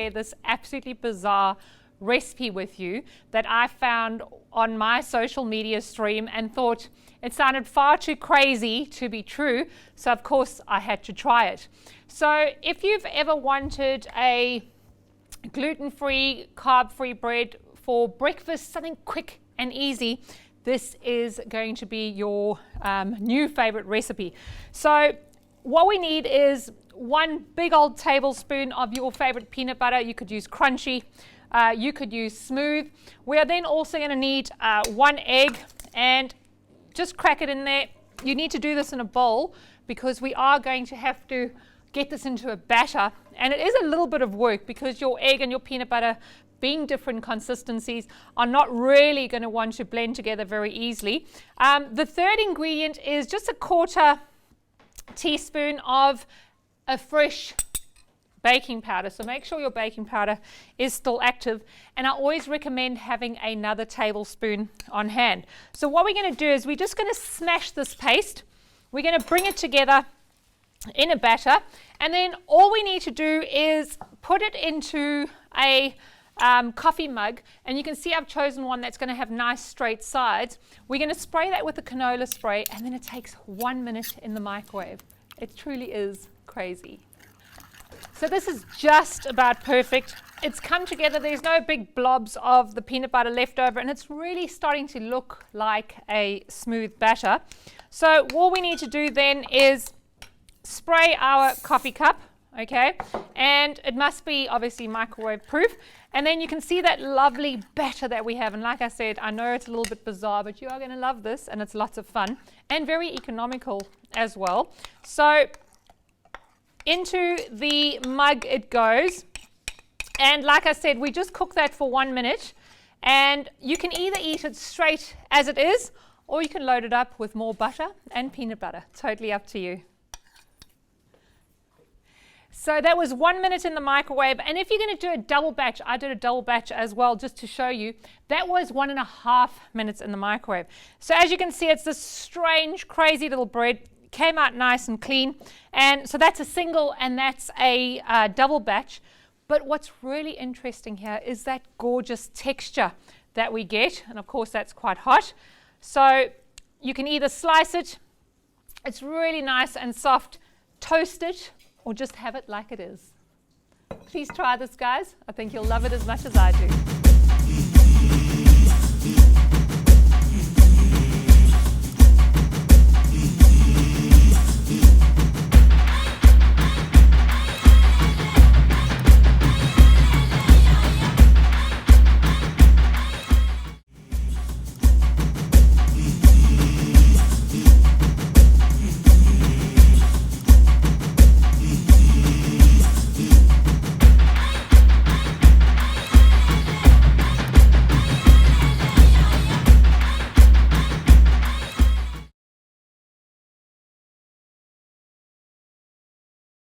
share this absolutely bizarre recipe with you that I found on my social media stream and thought it sounded far too crazy to be true. So of course I had to try it. So if you've ever wanted a gluten-free, carb-free bread for breakfast, something quick and easy, this is going to be your new favorite recipe. So what we need is one big old tablespoon of your favorite peanut butter. You could use crunchy, you could use smooth. We are then also going to need 1 egg, and just crack it in there. You need to do this in a bowl because we are going to have to get this into a batter, and it is a little bit of work because your egg and your peanut butter, being different consistencies, are not really going to want to blend together very easily. The third ingredient is just a 1/4 teaspoon of a fresh baking powder. So make sure your baking powder is still active, and I always recommend having another tablespoon on hand. So what we're going to do is we're just going to smash this paste. We're going to bring it together in a batter, and then all we need to do is put it into a coffee mug, and you can see I've chosen one that's going to have nice straight sides. We're going to spray that with the canola spray, and then it takes 1 minute in the microwave. It truly is crazy. So this is just about perfect. It's come together. There's no big blobs of the peanut butter left over, and it's really starting to look like a smooth batter. So all we need to do then is spray our coffee cup, okay, and it must be obviously microwave proof, and then you can see that lovely batter that we have. And like I said, I know it's a little bit bizarre, but you are going to love this, and it's lots of fun and very economical as well. So into the mug it goes, and like I said, we just cook that for 1 minute, and you can either eat it straight as it is, or you can load it up with more butter and peanut butter. Totally up to you. So that was 1 minute in the microwave, and if you're going to do a double batch, I did a double batch as well just to show you, that was 1.5 minutes in the microwave. So as you can see, it's this strange, crazy little bread. Came out nice and clean, and so that's a single and that's a double batch. But what's really interesting here is that gorgeous texture that we get, and of course that's quite hot. So you can either slice it, it's really nice and soft, toast it, or just have it like it is. Please try this, guys. I think you'll love it as much as I do.